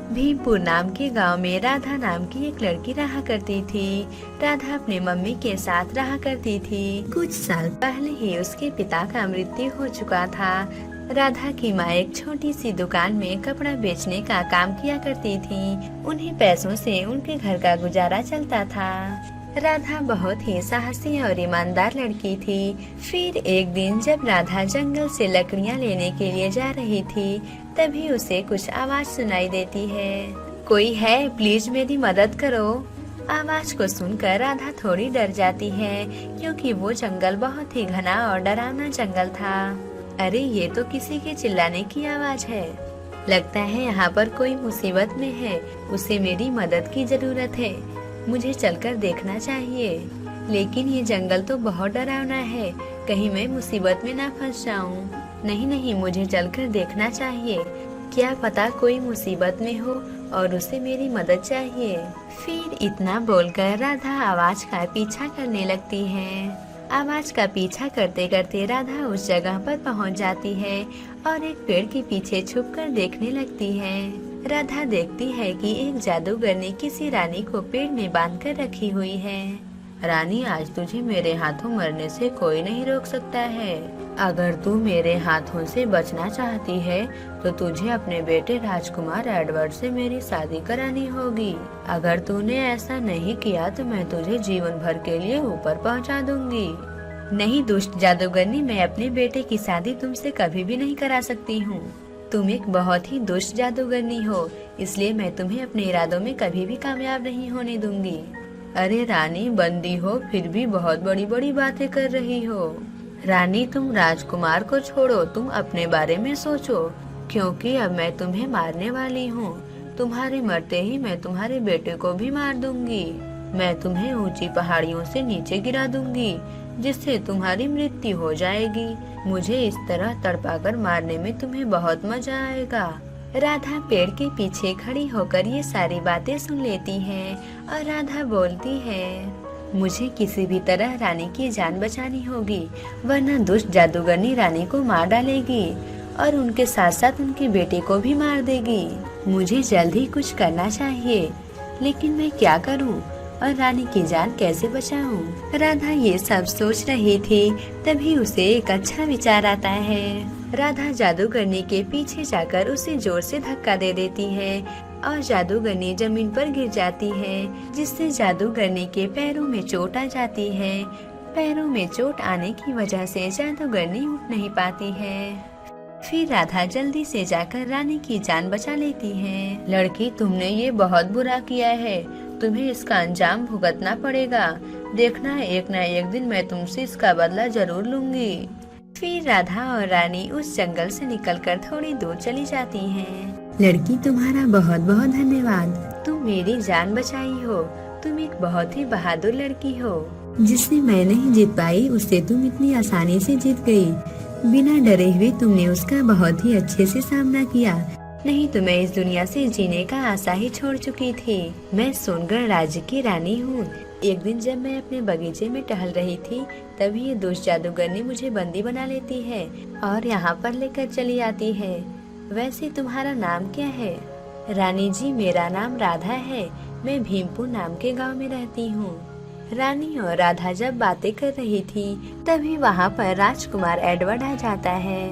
भीमपुर नाम के गांव में राधा नाम की एक लड़की रहा करती थी। राधा अपने मम्मी के साथ रहा करती थी। कुछ साल पहले ही उसके पिता का मृत्यु हो चुका था। राधा की माँ एक छोटी सी दुकान में कपड़ा बेचने का काम किया करती थी। उन्हीं पैसों से उनके घर का गुजारा चलता था। राधा बहुत ही साहसी और ईमानदार लड़की थी। फिर एक दिन जब राधा जंगल से लकड़ियाँ लेने के लिए जा रही थी, तभी उसे कुछ आवाज सुनाई देती है। कोई है, प्लीज मेरी मदद करो। आवाज को सुनकर राधा थोड़ी डर जाती है, क्योंकि वो जंगल बहुत ही घना और डरावना जंगल था। अरे ये तो किसी के चिल्लाने की आवाज है। लगता है यहाँ पर कोई मुसीबत में है, उसे मेरी मदद की जरूरत है। मुझे चलकर देखना चाहिए। लेकिन ये जंगल तो बहुत डरावना है, कहीं मैं मुसीबत में ना फंस जाऊं। नहीं नहीं, मुझे चलकर देखना चाहिए। क्या पता कोई मुसीबत में हो और उसे मेरी मदद चाहिए। फिर इतना बोलकर राधा आवाज का पीछा करने लगती है। आवाज का पीछा करते करते राधा उस जगह पर पहुंच जाती है और एक पेड़ के पीछे छुपकर देखने लगती है। राधा देखती है कि एक जादूगर ने किसी रानी को पेड़ में बांधकर रखी हुई है। रानी, आज तुझे मेरे हाथों मरने से कोई नहीं रोक सकता है। अगर तू मेरे हाथों से बचना चाहती है तो तुझे अपने बेटे राजकुमार एडवर्ड से मेरी शादी करानी होगी। अगर तूने ऐसा नहीं किया तो मैं तुझे जीवन भर के लिए ऊपर पहुंचा दूंगी। नहीं दुष्ट जादूगरनी, मैं अपने बेटे की शादी तुमसे कभी भी नहीं करा सकती हूँ। तुम एक बहुत ही दुष्ट जादूगरनी हो, इसलिए मैं तुम्हें अपने इरादों में कभी भी कामयाब नहीं होने दूंगी। अरे रानी, बंदी हो फिर भी बहुत बड़ी बड़ी बातें कर रही हो। रानी, तुम राजकुमार को छोड़ो, तुम अपने बारे में सोचो, क्योंकि अब मैं तुम्हें मारने वाली हूँ। तुम्हारे मरते ही मैं तुम्हारे बेटे को भी मार दूंगी। मैं तुम्हें ऊंची पहाड़ियों से नीचे गिरा दूंगी, जिससे तुम्हारी मृत्यु हो जाएगी। मुझे इस तरह तड़पाकर मारने में तुम्हें बहुत मजा आएगा। राधा पेड़ के पीछे खड़ी होकर ये सारी बातें सुन लेती है और राधा बोलती है, मुझे किसी भी तरह रानी की जान बचानी होगी, वरना दुष्ट जादूगरनी रानी को मार डालेगी और उनके साथ साथ उनके बेटे को भी मार देगी। मुझे जल्द ही कुछ करना चाहिए, लेकिन मैं क्या करूं और रानी की जान कैसे बचाऊं? राधा ये सब सोच रही थी, तभी उसे एक अच्छा विचार आता है। राधा जादूगरनी के पीछे जाकर उसे जोर से धक्का दे देती है और जादूगरनी जमीन पर गिर जाती है, जिससे जादूगरनी के पैरों में चोट आ जाती है। पैरों में चोट आने की वजह से जादूगरनी उठ नहीं पाती है। फिर राधा जल्दी से जाकर रानी की जान बचा लेती है। लड़की, तुमने ये बहुत बुरा किया है, तुम्हें इसका अंजाम भुगतना पड़ेगा। देखना एक न एक दिन मैं तुमसे इसका बदला जरूर लूंगी। फिर राधा और रानी उस जंगल से निकलकर थोड़ी दूर चली जाती हैं। लड़की, तुम्हारा बहुत बहुत धन्यवाद, तुम मेरी जान बचाई हो। तुम एक बहुत ही बहादुर लड़की हो। जिससे मैं नहीं जीत पाई, उससे तुम इतनी आसानी से जीत गई। बिना डरे हुए तुमने उसका बहुत ही अच्छे से सामना किया, नहीं तो मैं इस दुनिया से जीने का आशा ही छोड़ चुकी थी। मैं सोनगढ़ राज्य की रानी हूँ। एक दिन जब मैं अपने बगीचे में टहल रही थी, तभी ये दुष्ट जादूगरनी मुझे बंदी बना लेती है और यहाँ पर लेकर चली आती है। वैसे तुम्हारा नाम क्या है? रानी जी, मेरा नाम राधा है। मैं भीमपुर नाम के गांव में रहती हूँ। रानी और राधा जब बातें कर रही थी, तभी वहाँ पर राजकुमार एडवर्ड आ जाता है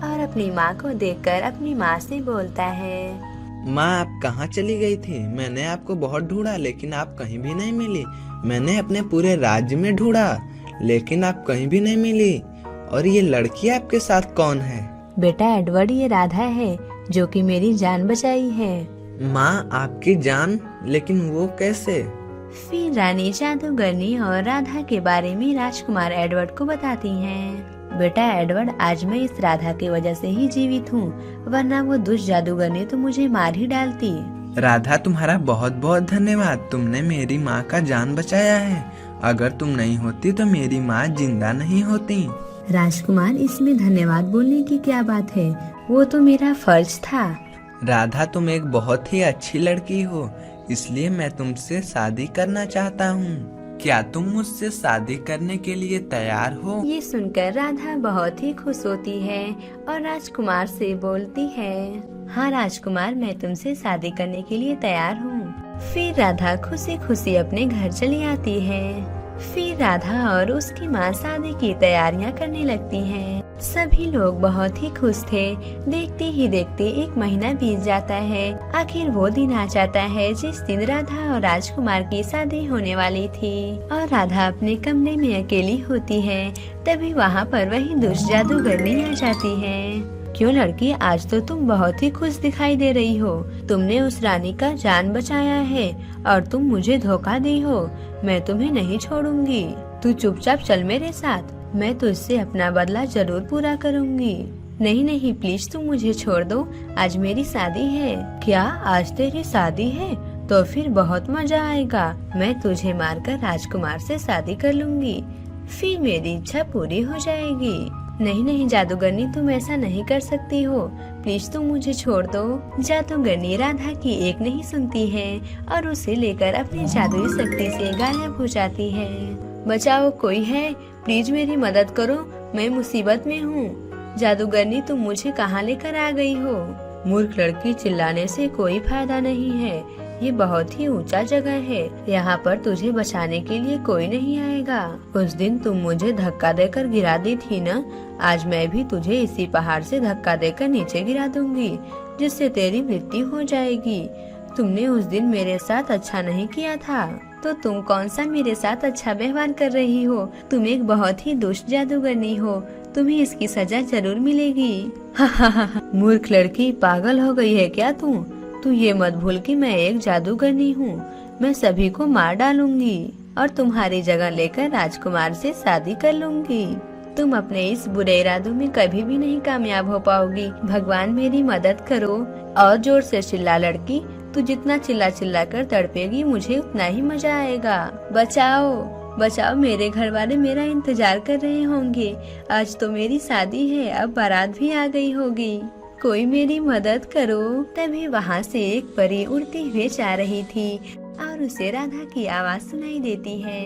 और अपनी माँ को देखकर अपनी माँ से बोलता है, माँ, आप कहाँ चली गई थी? मैंने आपको बहुत ढूंढा, लेकिन आप कहीं भी नहीं मिली। मैंने अपने पूरे राज्य में ढूंढा, लेकिन आप कहीं भी नहीं मिली। और ये लड़की आपके साथ कौन है? बेटा एडवर्ड, ये राधा है, जो कि मेरी जान बचाई है। माँ, आपकी जान? लेकिन वो कैसे? फिर रानी जादूगरनी और राधा के बारे में राजकुमार एडवर्ड को बताती हैं। बेटा एडवर्ड, आज मैं इस राधा की वजह से ही जीवित हूँ, वरना वो दुष्ट जादूगरनी तो मुझे मार ही डालती। राधा, तुम्हारा बहुत बहुत धन्यवाद, तुमने मेरी माँ का जान बचाया है। अगर तुम नहीं होती तो मेरी माँ जिंदा नहीं होती। राजकुमार, इसमें धन्यवाद बोलने की क्या बात है, वो तो मेरा फर्ज था। राधा, तुम एक बहुत ही अच्छी लड़की हो, इसलिए मैं तुमसे शादी करना चाहता हूँ। क्या तुम मुझसे शादी करने के लिए तैयार हो? ये सुनकर राधा बहुत ही खुश होती है और राजकुमार से बोलती है, हाँ राजकुमार, मैं तुमसे शादी करने के लिए तैयार हूँ। फिर राधा खुशी खुशी अपने घर चली आती है। फिर राधा और उसकी माँ शादी की तैयारियां करने लगती हैं। सभी लोग बहुत ही खुश थे। देखते ही देखते 1 महीना बीत जाता है। आखिर वो दिन आ जाता है जिस दिन राधा और राजकुमार की शादी होने वाली थी और राधा अपने कमरे में अकेली होती है। तभी वहाँ पर वही दुष्ट जादूगरनी आ जाती है। क्यों लड़की, आज तो तुम बहुत ही खुश दिखाई दे रही हो। तुमने उस रानी का जान बचाया है और तुम मुझे धोखा दी हो। मैं तुम्हें नहीं छोड़ूंगी। तू चुपचाप चल मेरे साथ। मैं तुझसे अपना बदला जरूर पूरा करूंगी। नहीं नहीं, प्लीज तुम मुझे छोड़ दो। आज मेरी शादी है। क्या आज तेरी शादी है? तो फिर बहुत मजा आएगा। मैं तुझे मारकर राजकुमार से शादी कर लूंगी। फिर मेरी इच्छा पूरी हो जाएगी। नहीं नहीं जादूगरनी, तुम ऐसा नहीं कर सकती हो। प्लीज तुम मुझे छोड़ दो। जादूगरनी राधा की एक नहीं सुनती है और उसे लेकर अपनी जादुई शक्ति से गायब हो जाती है। बचाओ, कोई है? प्लीज मेरी मदद करो, मैं मुसीबत में हूँ। जादूगरनी, तुम मुझे कहाँ लेकर आ गई हो? मूर्ख लड़की, चिल्लाने से कोई फायदा नहीं है। ये बहुत ही ऊंचा जगह है। यहाँ पर तुझे बचाने के लिए कोई नहीं आएगा। उस दिन तुम मुझे धक्का देकर गिरा दी थी ना, आज मैं भी तुझे इसी पहाड़ से धक्का देकर नीचे गिरा दूंगी, जिससे तेरी मृत्यु हो जाएगी। तुमने उस दिन मेरे साथ अच्छा नहीं किया था, तो तुम कौन सा मेरे साथ अच्छा व्यवहार कर रही हो? तुम एक बहुत ही दुष्ट जादूगरनी हो। तुम्हें इसकी सजा जरूर मिलेगी। मूर्ख लड़की, पागल हो गई है क्या तू? तू ये मत भूल कि मैं एक जादूगरनी हूँ। मैं सभी को मार डालूंगी और तुम्हारी जगह लेकर राजकुमार से शादी कर लूंगी। तुम अपने इस बुरे इरादों में कभी भी नहीं कामयाब हो पाओगी। भगवान मेरी मदद करो। और जोर से चिल्ला लड़की, तू जितना चिल्ला कर तड़पेगी मुझे उतना ही मजा आएगा। बचाओ बचाओ, मेरे घर वाले मेरा इंतजार कर रहे होंगे। आज तो मेरी शादी है, अब बारात भी आ गई होगी। कोई मेरी मदद करो। तभी वहाँ से एक परी उड़ते हुए जा रही थी और उसे राधा की आवाज सुनाई देती है।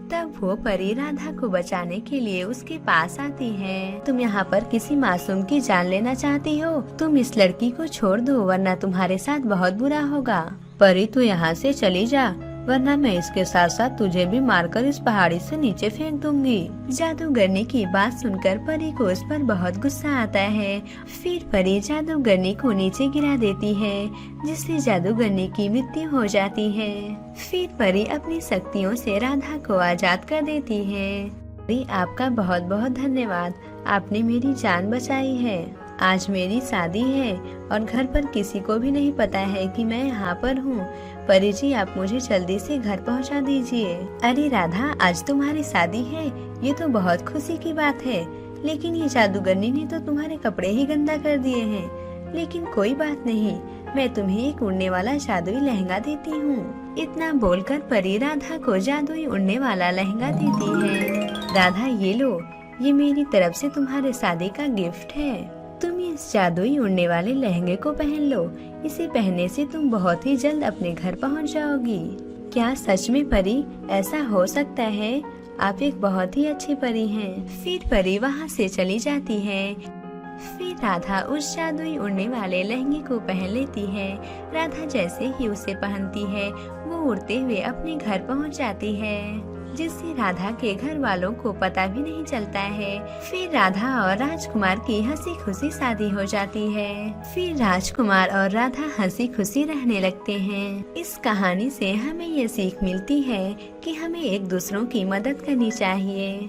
तब वो परी राधा को बचाने के लिए उसके पास आती है। तुम यहाँ पर किसी मासूम की जान लेना चाहती हो? तुम इस लड़की को छोड़ दो, वरना तुम्हारे साथ बहुत बुरा होगा। परी, तू यहाँ से चली जा, वरना मैं इसके साथ साथ तुझे भी मारकर इस पहाड़ी से नीचे फेंक दूंगी। जादूगरनी की बात सुनकर परी को उस पर बहुत गुस्सा आता है। फिर परी जादूगरनी को नीचे गिरा देती है, जिससे जादूगरनी की मृत्यु हो जाती है। फिर परी अपनी शक्तियों से राधा को आजाद कर देती है। परी, आपका बहुत बहुत धन्यवाद। आपने मेरी जान बचाई है। आज मेरी शादी है और घर पर किसी को भी नहीं पता है कि मैं यहाँ पर हूँ। परी जी, आप मुझे जल्दी से घर पहुँचा दीजिए। अरे राधा, आज तुम्हारी शादी है, ये तो बहुत खुशी की बात है। लेकिन ये जादूगरनी ने तो तुम्हारे कपड़े ही गंदा कर दिए हैं। लेकिन कोई बात नहीं, मैं तुम्हें एक उड़ने वाला जादुई लहंगा देती हूँ। इतना बोलकर परी राधा को जादुई उड़ने वाला लहंगा देती है। राधा, ये लो, ये मेरी तरफ से तुम्हारे शादी का गिफ्ट है। तुम इस जादुई उड़ने वाले लहंगे को पहन लो। इसे पहनने से तुम बहुत ही जल्द अपने घर पहुंच जाओगी। क्या सच में परी, ऐसा हो सकता है? आप एक बहुत ही अच्छी परी हैं। फिर परी वहां से चली जाती है। फिर राधा उस जादुई उड़ने वाले लहंगे को पहन लेती है। राधा जैसे ही उसे पहनती है, वो उड़ते हुए अपने घर पहुंच जाती है, जिससे राधा के घर वालों को पता भी नहीं चलता है। फिर राधा और राजकुमार की हंसी खुशी शादी हो जाती है। फिर राजकुमार और राधा हंसी खुशी रहने लगते हैं। इस कहानी से हमें ये सीख मिलती है कि हमें एक दूसरों की मदद करनी चाहिए।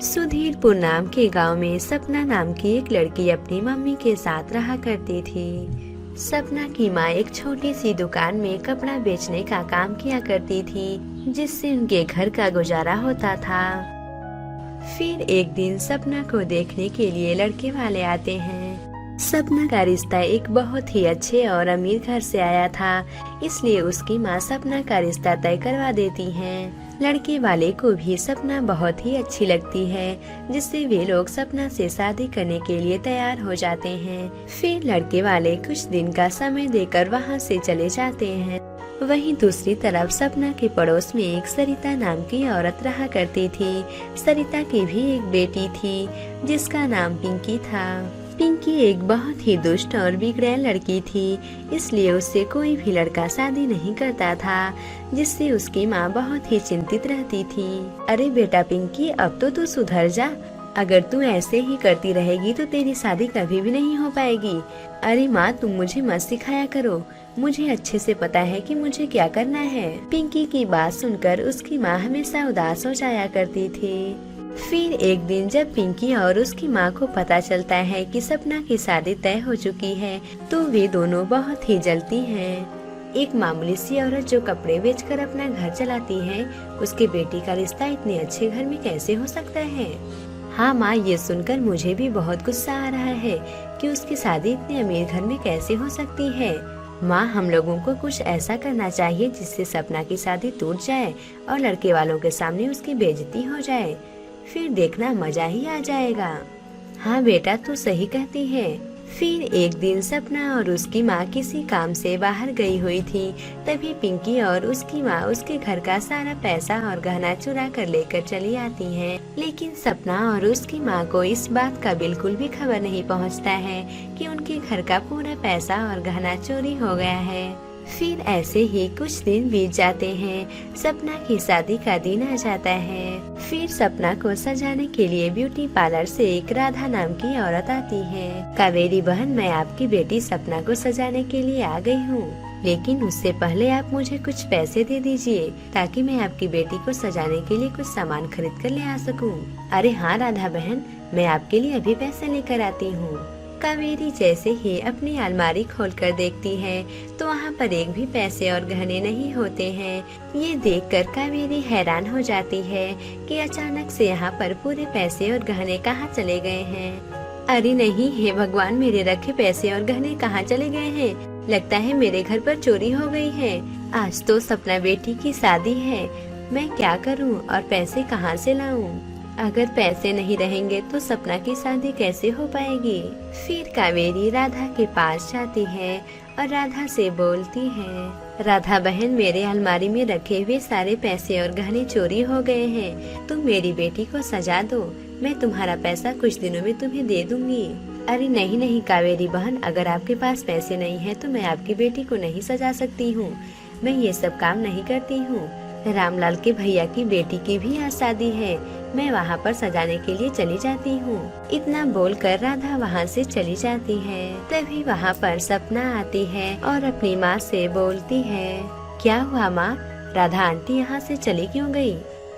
सुधीरपुर नाम के गांव में सपना नाम की एक लड़की अपनी मम्मी के साथ रहा करती थी। सपना की माँ एक छोटी सी दुकान में कपड़ा बेचने का काम किया करती थी, जिससे उनके घर का गुजारा होता था। फिर एक दिन सपना को देखने के लिए लड़के वाले आते हैं। सपना का रिश्ता एक बहुत ही अच्छे और अमीर घर से आया था, इसलिए उसकी माँ सपना का रिश्ता तय करवा देती हैं। लड़के वाले को भी सपना बहुत ही अच्छी लगती है, जिससे वे लोग सपना से शादी करने के लिए तैयार हो जाते हैं। फिर लड़के वाले कुछ दिन का समय देकर वहाँ से चले जाते हैं। वहीं दूसरी तरफ सपना के पड़ोस में एक सरिता नाम की औरत रहा करती थी। सरिता की भी एक बेटी थी जिसका नाम पिंकी था। पिंकी एक बहुत ही दुष्ट और बिगड़ैल लड़की थी, इसलिए उससे कोई भी लड़का शादी नहीं करता था, जिससे उसकी माँ बहुत ही चिंतित रहती थी। अरे बेटा पिंकी, अब तो तू सुधर जा। अगर तू ऐसे ही करती रहेगी तो तेरी शादी कभी भी नहीं हो पाएगी। अरे माँ, तुम मुझे मत सिखाया करो, मुझे अच्छे से पता है कि मुझे क्या करना है। पिंकी की बात सुनकर उसकी माँ हमेशा उदास हो जाया करती थी। फिर एक दिन जब पिंकी और उसकी माँ को पता चलता है कि सपना की शादी तय हो चुकी है, तो वे दोनों बहुत ही जलती हैं। एक मामूली सी औरत जो कपड़े बेचकर अपना घर चलाती है, उसके बेटी का रिश्ता इतने अच्छे घर में कैसे हो सकता है। हाँ माँ, ये सुनकर मुझे भी बहुत गुस्सा आ रहा है कि उसकी शादी इतने अमीर घर में कैसे हो सकती है। माँ, हम लोगों को कुछ ऐसा करना चाहिए जिससे सपना की शादी टूट जाए और लड़के वालों के सामने उसकी बेइज्जती हो जाए, फिर देखना मजा ही आ जाएगा। हाँ बेटा, तू सही कहती है। फिर एक दिन सपना और उसकी माँ किसी काम से बाहर गई हुई थी। तभी पिंकी और उसकी माँ उसके घर का सारा पैसा और गहना चुरा कर लेकर चली आती हैं। लेकिन सपना और उसकी माँ को इस बात का बिल्कुल भी खबर नहीं पहुँचता है कि उनके घर का पूरा पैसा और गहना चोरी हो गया है। फिर ऐसे ही कुछ दिन बीत जाते हैं। सपना की शादी का दिन आ जाता है। फिर सपना को सजाने के लिए ब्यूटी पार्लर से एक राधा नाम की औरत आती है। कावेरी बहन, मैं आपकी बेटी सपना को सजाने के लिए आ गई हूँ, लेकिन उससे पहले आप मुझे कुछ पैसे दे दीजिए ताकि मैं आपकी बेटी को सजाने के लिए कुछ सामान खरीद कर ले आ सकूँ। अरे हाँ राधा बहन, मैं आपके लिए अभी पैसे लेकर आती हूँ। कावेरी जैसे ही अपनी अलमारी खोलकर देखती है तो वहाँ पर एक भी पैसे और गहने नहीं होते हैं। ये देखकर कावेरी हैरान हो जाती है कि अचानक से यहाँ पर पूरे पैसे और गहने कहाँ चले गए हैं। अरे नहीं, हे भगवान, मेरे रखे पैसे और गहने कहाँ चले गए हैं। लगता है मेरे घर पर चोरी हो गई है। आज तो सपना बेटी की शादी है, मैं क्या करूँ और पैसे कहाँ से लाऊं? अगर पैसे नहीं रहेंगे तो सपना की शादी कैसे हो पाएगी। फिर कावेरी राधा के पास जाती है और राधा से बोलती है, राधा बहन, मेरे अलमारी में रखे हुए सारे पैसे और गहने चोरी हो गए हैं, तुम मेरी बेटी को सजा दो, मैं तुम्हारा पैसा कुछ दिनों में तुम्हें दे दूंगी। अरे नहीं नहीं कावेरी बहन, अगर आपके पास पैसे नहीं है तो मैं आपकी बेटी को नहीं सजा सकती हूँ, मैं ये सब काम नहीं करती हूँ। रामलाल के भैया की बेटी की भी आज शादी है, मैं वहाँ पर सजाने के लिए चली जाती हूँ। इतना बोलकर राधा वहाँ से चली जाती है। तभी वहाँ पर सपना आती है और अपनी माँ से बोलती है, क्या हुआ माँ, राधा आंटी यहाँ से चली क्यों गई?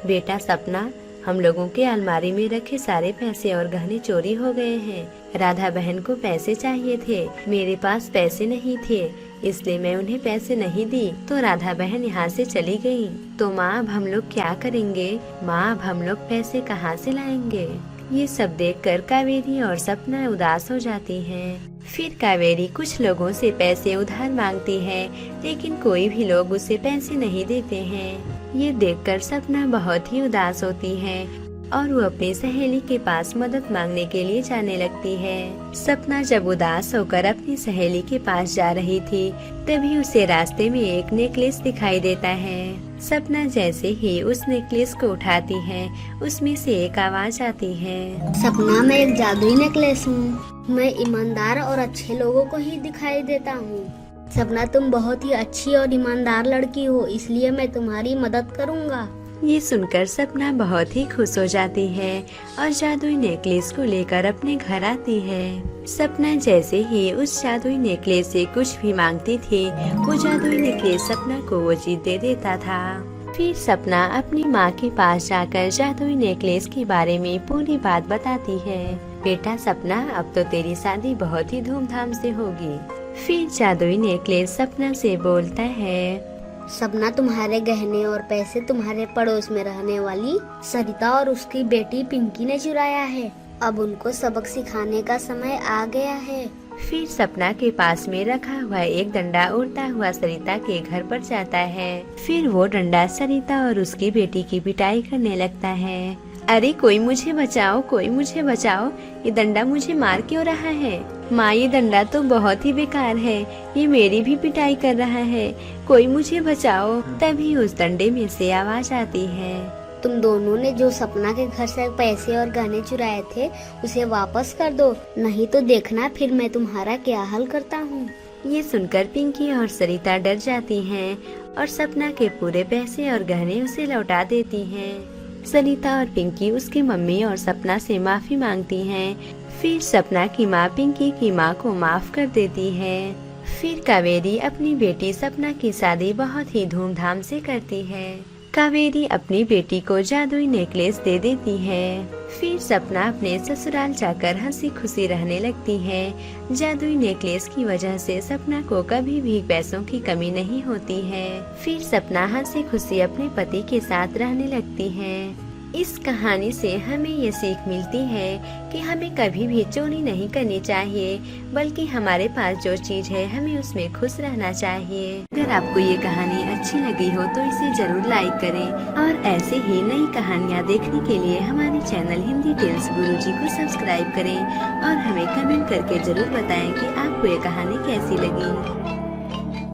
बेटा सपना, हम लोगों के अलमारी में रखे सारे पैसे और गहने चोरी हो गए हैं। राधा बहन को पैसे चाहिए थे, मेरे पास पैसे नहीं थे, इसलिए मैं उन्हें पैसे नहीं दी तो राधा बहन यहाँ से चली गई। तो माँ, अब हम लोग क्या करेंगे? माँ, अब हम लोग पैसे कहाँ से लाएंगे? ये सब देखकर कावेरी और सपना उदास हो जाती हैं। फिर कावेरी कुछ लोगों से पैसे उधार मांगती है, लेकिन कोई भी लोग उसे पैसे नहीं देते हैं। ये देखकर सपना बहुत ही उदास होती है और वो अपनी सहेली के पास मदद मांगने के लिए जाने लगती है। सपना जब उदास होकर अपनी सहेली के पास जा रही थी, तभी उसे रास्ते में एक नेकलेस दिखाई देता है। सपना जैसे ही उस नेकलेस को उठाती है, उसमें से एक आवाज आती है, सपना, मैं एक जादुई नेकलेस हूँ, मैं ईमानदार और अच्छे लोगों को ही दिखाई देता हूँ। सपना, तुम बहुत ही अच्छी और ईमानदार लड़की हो, इसलिए मैं तुम्हारी मदद करूँगा। ये सुनकर सपना बहुत ही खुश हो जाती है और जादुई नेकलेस को लेकर अपने घर आती है। सपना जैसे ही उस जादुई नेकलेस से कुछ भी मांगती थी, वो जादुई नेकलेस सपना को वो चीज दे देता था। फिर सपना अपनी माँ के पास जाकर जादुई नेकलेस के बारे में पूरी बात बताती है। बेटा सपना, अब तो तेरी शादी बहुत ही धूमधाम से होगी। फिर जादुई नेकलेस सपना से बोलता है, सपना, तुम्हारे गहने और पैसे तुम्हारे पड़ोस में रहने वाली सरिता और उसकी बेटी पिंकी ने चुराया है। अब उनको सबक सिखाने का समय आ गया है। फिर सपना के पास में रखा हुआ एक डंडा उड़ता हुआ सरिता के घर पर जाता है। फिर वो डंडा सरिता और उसकी बेटी की पिटाई करने लगता है। अरे कोई मुझे बचाओ, कोई मुझे बचाओ, ये डंडा मुझे मार क्यों रहा है? माँ ये डंडा तो बहुत ही बेकार है, ये मेरी भी पिटाई कर रहा है, कोई मुझे बचाओ। तभी उस डंडे में से आवाज आती है। तुम दोनों ने जो सपना के घर से पैसे और गहने चुराए थे उसे वापस कर दो, नहीं तो देखना फिर मैं तुम्हारा क्या हाल करता हूँ। ये सुनकर पिंकी और सरिता डर जाती हैं और सपना के पूरे पैसे और गहने उसे लौटा देती हैं। सरिता और पिंकी उसकी मम्मी और सपना से माफी मांगती हैं। फिर सपना की माँ पिंकी की माँ को माफ कर देती है। फिर कावेरी अपनी बेटी सपना की शादी बहुत ही धूमधाम से करती है। कावेरी अपनी बेटी को जादुई नेकलेस दे देती है। फिर सपना अपने ससुराल जाकर हंसी खुशी रहने लगती है। जादुई नेकलेस की वजह से सपना को कभी भी पैसों की कमी नहीं होती है। फिर सपना हंसी खुशी अपने पति के साथ रहने लगती है। इस कहानी से हमें ये सीख मिलती है कि हमें कभी भी चोरी नहीं करनी चाहिए, बल्कि हमारे पास जो चीज है हमें उसमें खुश रहना चाहिए। अगर आपको ये कहानी अच्छी लगी हो तो इसे जरूर लाइक करें और ऐसे ही नई कहानियाँ देखने के लिए हमारे चैनल हिंदी टेल्स गुरुजी को सब्सक्राइब करें और हमें कमेंट करके जरूर बताएं कि आपको ये कहानी कैसी लगी।